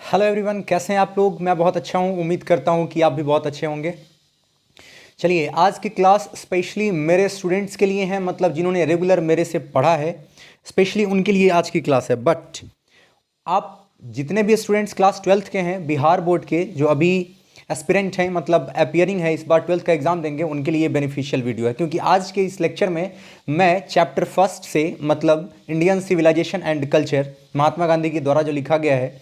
Hello everyone, कैसे हैं आप लोग। मैं बहुत अच्छा हूं। उम्मीद करता हूं कि आप भी बहुत अच्छे होंगे। चलिए, आज की क्लास स्पेशली मेरे स्टूडेंट्स के लिए है, मतलब जिन्होंने रेगुलर मेरे से पढ़ा है, स्पेशली उनके लिए आज की क्लास है। बट आप जितने भी स्टूडेंट्स क्लास ट्वेल्थ के हैं, बिहार बोर्ड के, जो अभी एस्पिरेंट हैं, मतलब अपियरिंग है, इस बार ट्वेल्थ का एग्ज़ाम देंगे, उनके लिए बेनिफिशियल वीडियो है। क्योंकि आज के इस लेक्चर में मैं चैप्टर फर्स्ट से, मतलब Indian civilisation and culture, Mahatma Gandhi के द्वारा जो लिखा गया है,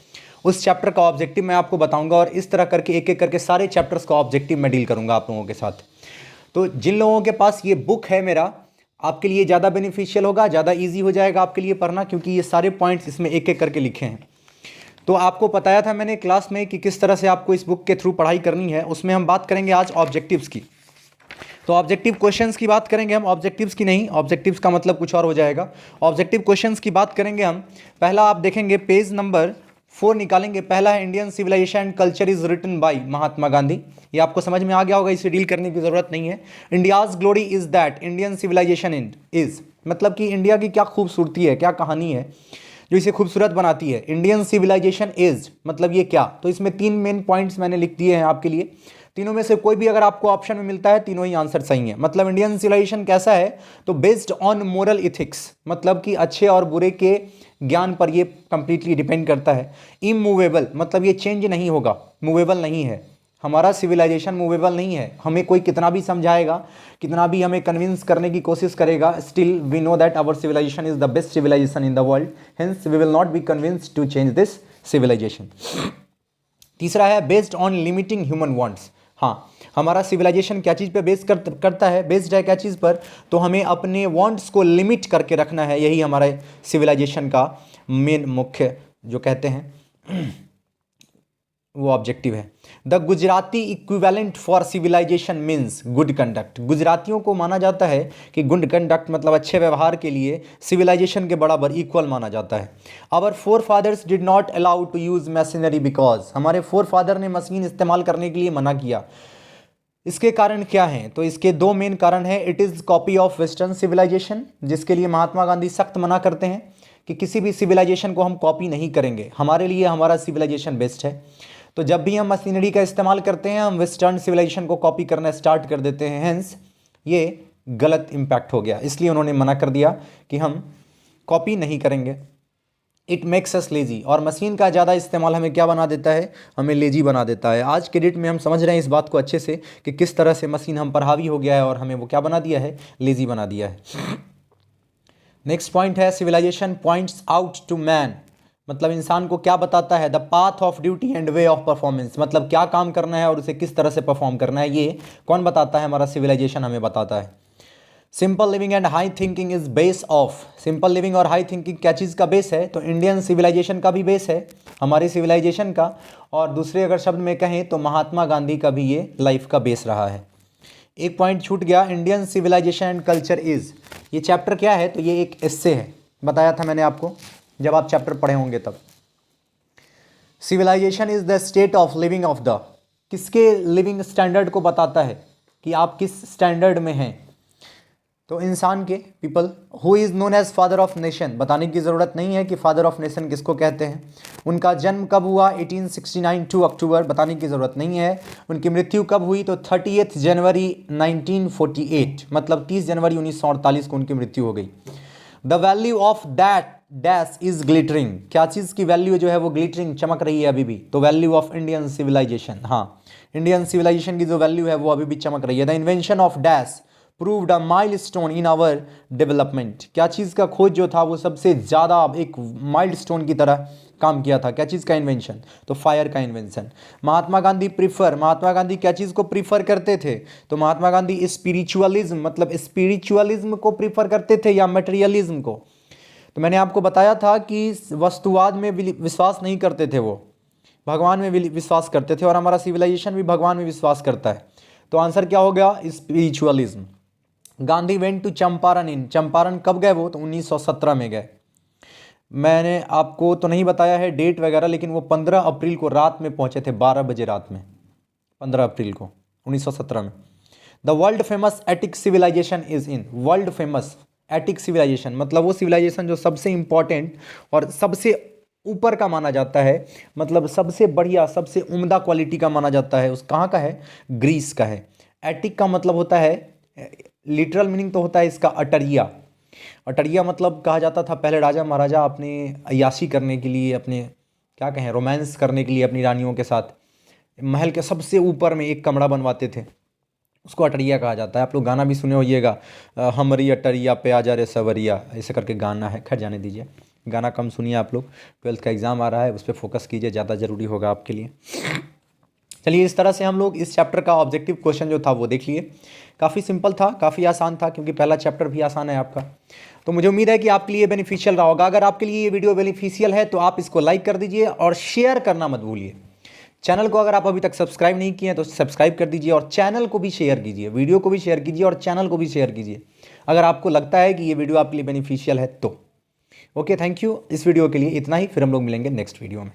उस चैप्टर का ऑब्जेक्टिव मैं आपको बताऊंगा। और इस तरह करके एक एक करके सारे चैप्टर्स का ऑब्जेक्टिव मैं डील करूंगा आप लोगों के साथ। तो जिन लोगों के पास ये बुक है मेरा, आपके लिए ज़्यादा बेनिफिशियल होगा, ज़्यादा ईजी हो जाएगा आपके लिए पढ़ना, क्योंकि ये सारे पॉइंट्स इसमें एक एक करके लिखे हैं। तो आपको बताया था मैंने क्लास में कि किस तरह से आपको इस बुक के थ्रू पढ़ाई करनी है। उसमें हम बात करेंगे आज ऑब्जेक्टिव्स की। तो ऑब्जेक्टिव क्वेश्चंस की बात करेंगे हम, ऑब्जेक्टिव्स की नहीं। ऑब्जेक्टिव्स का मतलब कुछ और हो जाएगा। ऑब्जेक्टिव क्वेश्चंस की बात करेंगे हम। पहला आप देखेंगे, पेज नंबर 4 निकालेंगे। पहला है Indian civilisation and culture is written by Mahatma Gandhi. ये आपको समझ में आ गया होगा, इसे डील करने की जरूरत नहीं है। India's glory is that Indian civilisation is, मतलब कि इंडिया की क्या खूबसूरती है, क्या कहानी है जो इसे खूबसूरत बनाती है। इंडियन सिविलाइजेशन इज मतलब ये क्या। तो इसमें 3 मेन पॉइंट्स मैंने लिख दिए हैं आपके लिए। तीनों में से कोई भी अगर आपको ऑप्शन में मिलता है, तीनों ही आंसर सही है। मतलब इंडियन सिविलाइजेशन कैसा है, तो बेस्ड ऑन मोरल इथिक्स, मतलब कि अच्छे और बुरे के ज्ञान पर ये कंप्लीटली डिपेंड करता है। इमूवेबल मतलब ये चेंज नहीं होगा, मूवेबल नहीं है। हमारा सिविलाइजेशन मूवेबल नहीं है। हमें कोई कितना भी समझाएगा, कितना भी हमें कन्विंस करने की कोशिश करेगा, still we know that our civilisation is the best civilisation in the world, hence we will not be convinced to change this civilisation. तीसरा है based on limiting human wants. हाँ, हमारा सिविलाइजेशन क्या चीज़ पे बेस करता है, बेस्ड है क्या चीज़ पर, तो हमें अपने वांट्स को लिमिट करके रखना है। यही हमारे सिविलाइजेशन का मेन मुख्य जो कहते हैं वो ऑब्जेक्टिव है। The Gujarati equivalent for civilisation means good conduct. गुजरातियों को माना जाता है कि गुड कंडक्ट मतलब अच्छे व्यवहार के लिए सिविलाइजेशन के बराबर इक्वल माना जाता है। Our forefathers did not allow to use machinery because, हमारे फोर फादर ने मशीन इस्तेमाल करने के लिए मना किया। इसके कारण क्या हैं, तो इसके 2 मेन कारण हैं। It is copy of western civilisation, जिसके लिए महात्मा गांधी सख्त मना करते हैं कि किसी भी सिविलाइजेशन को हम कॉपी नहीं करेंगे, हमारे लिए हमारा सिविलाइजेशन बेस्ट है। तो जब भी हम मशीनरी का इस्तेमाल करते हैं, हम वेस्टर्न सिविलाइजेशन को कॉपी करना स्टार्ट कर देते हैं। हेंस ये गलत इम्पैक्ट हो गया, इसलिए उन्होंने मना कर दिया कि हम कॉपी नहीं करेंगे। इट मेक्स अस लेजी, और मशीन का ज़्यादा इस्तेमाल हमें क्या बना देता है, हमें लेजी बना देता है। आज के डेट में हम समझ रहे हैं इस बात को अच्छे से कि किस तरह से मशीन हम पर हावी हो गया है और हमें वो क्या बना दिया है, लेजी बना दिया है। नेक्स्ट पॉइंट है civilisation points out to man, मतलब इंसान को क्या बताता है, the path of duty and way of performance, मतलब क्या काम करना है और उसे किस तरह से परफॉर्म करना है, ये कौन बताता है, हमारा सिविलाइजेशन हमें बताता है। Simple living and high thinking is base of, simple living और हाई थिंकिंग क्या चीज़ का बेस है, तो इंडियन सिविलाइजेशन का भी बेस है, हमारी सिविलाइजेशन का। और दूसरे अगर शब्द में कहें तो महात्मा गांधी का भी ये लाइफ का बेस रहा है। एक पॉइंट छूट गया, Indian civilisation and culture is, ये चैप्टर क्या है, तो ये एक एस्से है। बताया था मैंने आपको जब आप चैप्टर पढ़े होंगे तब। Civilisation is the state of living of the, किसके लिविंग स्टैंडर्ड को बताता है कि आप किस स्टैंडर्ड में हैं, तो इंसान के, people. Who is known as father of nation, बताने की ज़रूरत नहीं है कि फादर ऑफ नेशन किसको कहते हैं। उनका जन्म कब हुआ, 1869 2 अक्टूबर, बताने की ज़रूरत नहीं है। उनकी मृत्यु कब हुई, तो 30 जनवरी 1948, मतलब 30 जनवरी 1948 को उनकी मृत्यु हो गई। The value of that dash is glittering, क्या चीज़ की वैल्यू जो है वो ग्लिटरिंग, चमक रही है अभी भी, तो वैल्यू ऑफ इंडियन सिविलाइजेशन। हाँ, इंडियन सिविलाइजेशन की जो वैल्यू है वो अभी भी चमक रही है। The invention of dash proved a milestone in our development, क्या चीज़ का खोज जो था वो सबसे ज़्यादा एक माइलस्टोन की तरह काम किया था, क्या चीज़ का इन्वेंशन, तो फायर का इन्वेंशन। महात्मा गांधी महात्मा गांधी क्या चीज़ को प्रीफर करते थे, तो महात्मा गांधी स्पिरिचुअलिज्म, मतलब स्पिरिचुअलिज्म को प्रीफर करते थे या मटेरियलिज्म को। तो मैंने आपको बताया था कि वस्तुवाद में विश्वास नहीं करते थे, वो भगवान में विश्वास करते थे, और हमारा सिविलाइजेशन भी भगवान में विश्वास करता है। तो आंसर क्या हो गया, spiritualism. Gandhi went to Champaran in, Champaran कब गए वो, तो 1917 में गए। मैंने आपको तो नहीं बताया है डेट वगैरह, लेकिन वो 15 अप्रैल को रात में पहुंचे थे, 12 बजे रात में, 15 अप्रैल को 1917 में। The world famous Attic civilisation is in, world famous Attic civilisation मतलब वो सिविलाइजेशन जो सबसे इंपॉर्टेंट और सबसे ऊपर का माना जाता है, मतलब सबसे बढ़िया सबसे उम्दा क्वालिटी का माना जाता है, उस कहाँ का है, ग्रीस का है। एटिक का मतलब होता है, लिटरल मीनिंग तो होता है इसका अटरिया। अटरिया मतलब कहा जाता था पहले राजा महाराजा अपने अय्याशी करने के लिए, अपने क्या कहें रोमांस करने के लिए अपनी रानियों के साथ महल के सबसे ऊपर में एक कमरा बनवाते थे, उसको अटरिया कहा जाता है। आप लोग गाना भी सुने होइएगा, हमरी अटरिया पे आ जा रे सवरिया, ऐसे करके गाना है। खैर जाने दीजिए, गाना कम सुनिए आप लोग, 12th का एग्ज़ाम आ रहा है, उस पर फोकस कीजिए, ज़्यादा ज़रूरी होगा आपके लिए। चलिए, इस तरह से हम लोग इस चैप्टर का ऑब्जेक्टिव क्वेश्चन जो था वो देख लिए। काफ़ी सिंपल था, काफ़ी आसान था, क्योंकि पहला चैप्टर भी आसान है आपका। तो मुझे उम्मीद है कि आपके लिए बेनिफिशियल रहा होगा। अगर आपके लिए ये वीडियो बेनिफिशियल है तो आप इसको लाइक कर दीजिए और शेयर करना मत भूलिए। चैनल को अगर आप अभी तक सब्सक्राइब नहीं किए हैं तो सब्सक्राइब कर दीजिए, और चैनल को भी शेयर कीजिए, वीडियो को भी शेयर कीजिए और चैनल को भी शेयर कीजिए अगर आपको लगता है कि ये वीडियो आपके लिए बेनिफिशियल है तो। Okay, thank you. इस वीडियो के लिए इतना ही, फिर हम लोग मिलेंगे नेक्स्ट वीडियो में।